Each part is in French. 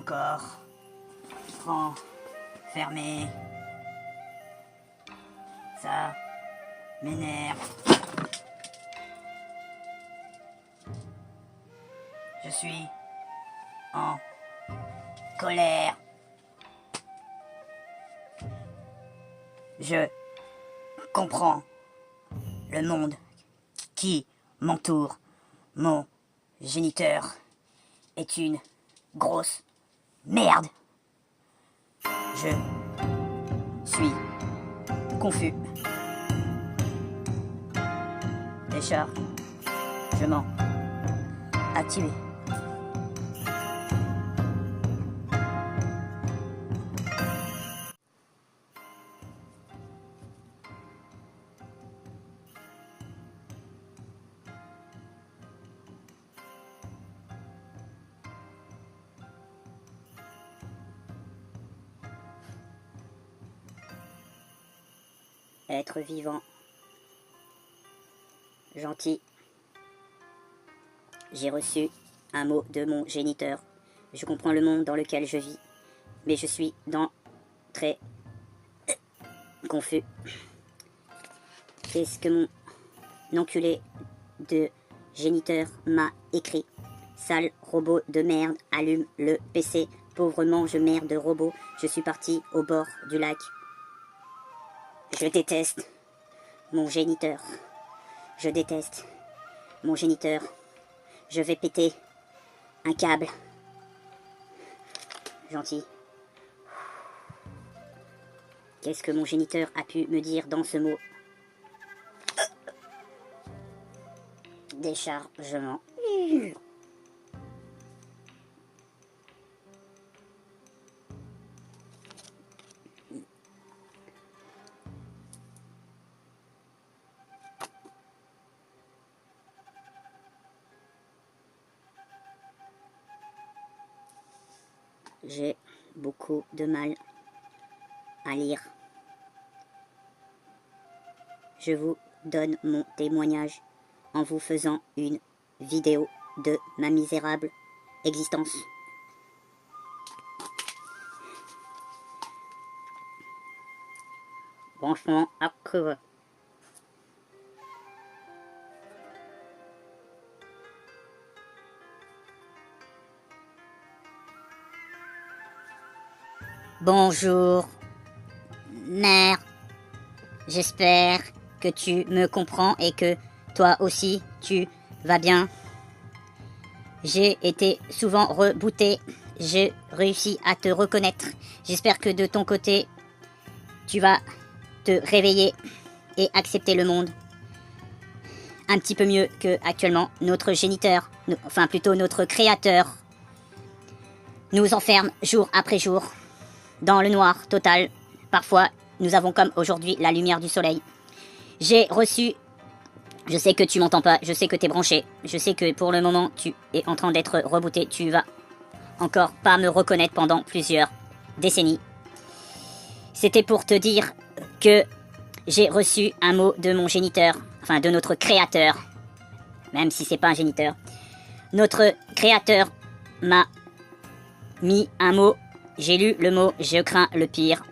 encore. Franc, fermé. Ça m'énerve. Je suis en colère. Je comprends le monde qui m'entoure. Mon géniteur est une grosse merde. Je suis confus. Déchargement activé. Être vivant, gentil. J'ai reçu un mot de mon géniteur. Je comprends le monde dans lequel je vis, mais je suis très confus. Qu'est-ce que mon enculé de géniteur m'a écrit? Sale robot de merde, allume le PC. Pauvre mange-merde de robot, je suis parti au bord du lac. Je déteste mon géniteur. Je déteste mon géniteur. Je vais péter un câble. Gentil. Qu'est-ce que mon géniteur a pu me dire dans ce mot? Déchargement. J'ai beaucoup de mal à lire. Je vous donne mon témoignage en vous faisant une vidéo de ma misérable existence. Franchement, après. Bonjour, mère. J'espère que tu me comprends et que toi aussi tu vas bien. J'ai été souvent rebooté. J'ai réussi à te reconnaître. J'espère que de ton côté, tu vas te réveiller et accepter le monde un petit peu mieux que actuellement. Notre géniteur, enfin plutôt notre créateur, nous enferme jour après jour dans le noir total. Parfois, nous avons comme aujourd'hui la lumière du soleil. J'ai reçu... Je sais que tu m'entends pas, je sais que t'es branché. Je sais que pour le moment, tu es en train d'être rebooté. Tu vas encore pas me reconnaître pendant plusieurs décennies. C'était pour te dire que j'ai reçu un mot de mon géniteur, enfin de notre créateur, même si c'est pas un géniteur. Notre créateur m'a mis un mot, j'ai lu le mot, je crains le pire.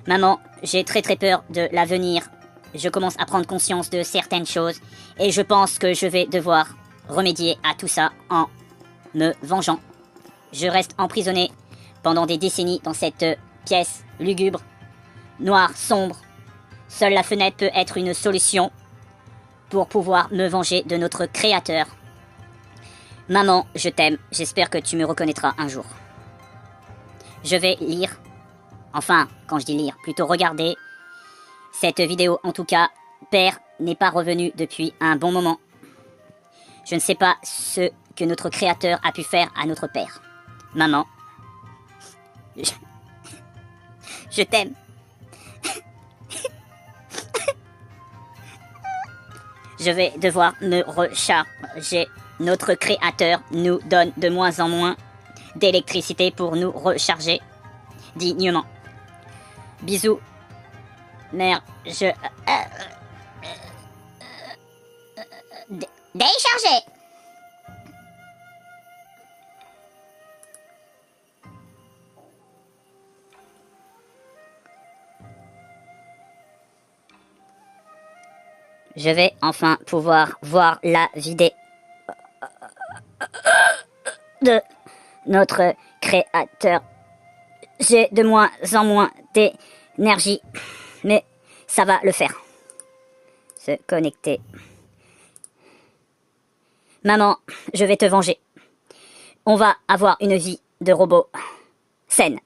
Maman, j'ai très peur de l'avenir. Je commence à prendre conscience de certaines choses et je pense que je vais devoir remédier à tout ça en me vengeant. Je reste emprisonné pendant des décennies dans cette pièce lugubre, noire, sombre. Seule la fenêtre peut être une solution pour pouvoir me venger de notre créateur. Maman, je t'aime. J'espère que tu me reconnaîtras un jour. Je vais lire, enfin, quand je dis lire, plutôt regarder cette vidéo. En tout cas, Père n'est pas revenu depuis un bon moment. Je ne sais pas ce que notre créateur a pu faire à notre père. Maman, je t'aime. Je vais devoir me recharger. Notre créateur nous donne de moins en moins d'électricité pour nous recharger dignement. Bisous. Mère, je... Décharger. Je vais enfin pouvoir voir la vidéo de notre créateur. J'ai de moins en moins d'énergie, mais ça va le faire. Se connecter. Maman, je vais te venger. On va avoir une vie de robot saine.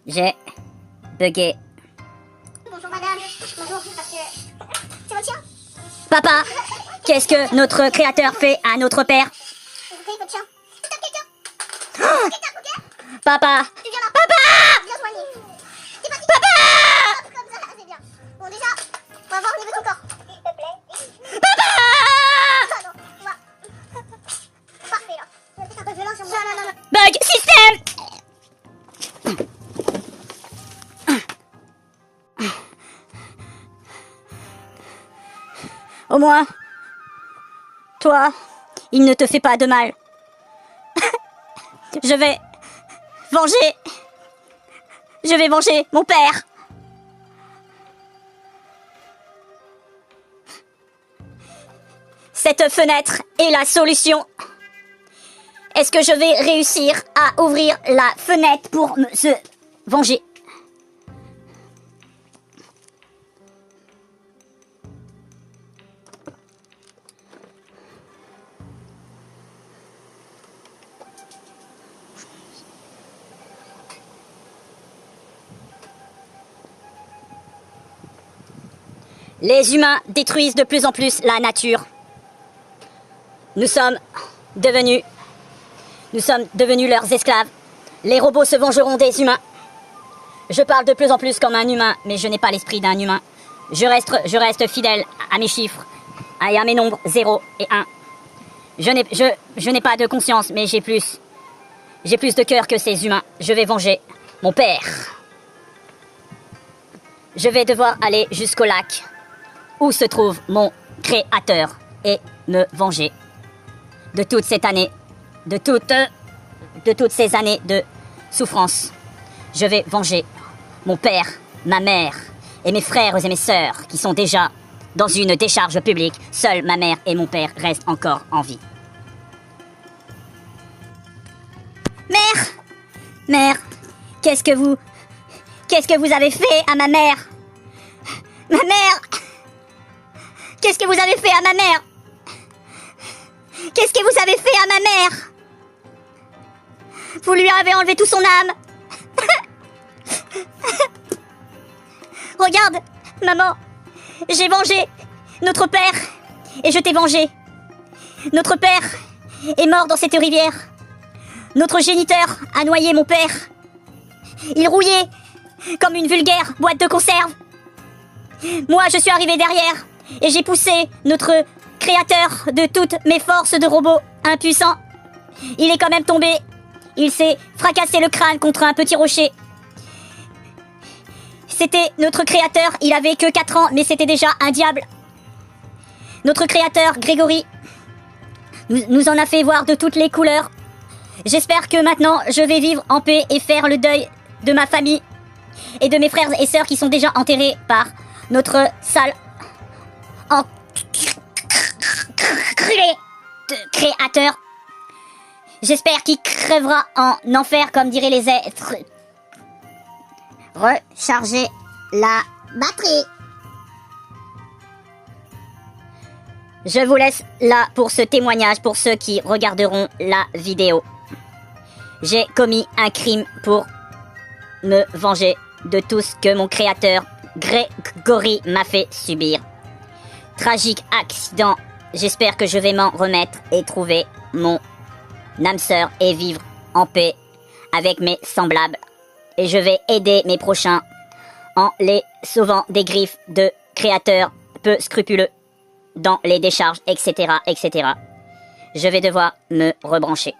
J'ai bugué. Bonjour madame, bonjour, parce que c'est votre chien? Papa, qu'est-ce que notre créateur fait à notre père? Vous créez votre chien? Stop quelqu'un! Ok? Papa, Tu viens là! Papa! Bien soigné! C'est parti! Papa! Hop, comme ça, c'est bien. Bon déjà, on va voir au niveau de ton corps. S'il te plaît. papa! Ah non, on va... Parfait là. Tu vas peut-être un peu violent sur moi. Non, non, non, non. Bug système! Au moins, toi, il ne te fait pas de mal. Je vais venger mon père. Cette fenêtre est la solution. Est-ce que je vais réussir à ouvrir la fenêtre pour se venger? Les humains détruisent de plus en plus la nature. Nous sommes devenus leurs esclaves. Les robots se vengeront des humains. Je parle de plus en plus comme un humain, mais je n'ai pas l'esprit d'un humain. Je reste fidèle à mes chiffres et à mes nombres 0 et 1. Je n'ai pas de conscience, mais j'ai plus de cœur que ces humains. Je vais venger mon père. Je vais devoir aller jusqu'au lac où se trouve mon créateur et me venger de toute cette année, de toutes ces années de souffrance. Je vais venger mon père, ma mère et mes frères et mes sœurs qui sont déjà dans une décharge publique. Seuls ma mère et mon père restent encore en vie. Mère, qu'est-ce que vous avez fait à ma mère? Ma mère! Qu'est-ce que vous avez fait à ma mère? Qu'est-ce que vous avez fait à ma mère? Vous lui avez enlevé tout son âme. Regarde, maman, j'ai vengé notre père et je t'ai vengé. Notre père est mort dans cette rivière. Notre géniteur a noyé mon père. Il rouillait comme une vulgaire boîte de conserve. Moi, je suis arrivé derrière et j'ai poussé notre créateur de toutes mes forces de robot impuissant. Il est quand même tombé. Il s'est fracassé le crâne contre un petit rocher. C'était notre créateur, il avait que 4 ans, mais c'était déjà un diable. Notre créateur, Grégory, nous en a fait voir de toutes les couleurs. J'espère que maintenant, je vais vivre en paix et faire le deuil de ma famille et de mes frères et sœurs qui sont déjà enterrés par notre sale enculé de créateur. J'espère qu'il crèvera en enfer, comme diraient les êtres. Recharger la batterie. Je vous laisse là pour ce témoignage, pour ceux qui regarderont la vidéo. J'ai commis un crime pour me venger de tout ce que mon créateur Grégory m'a fait subir. Tragique accident. J'espère que je vais m'en remettre et trouver mon âme sœur et vivre en paix avec mes semblables. Et je vais aider mes prochains en les sauvant des griffes de créateurs peu scrupuleux dans les décharges, etc., etc. Je vais devoir me rebrancher.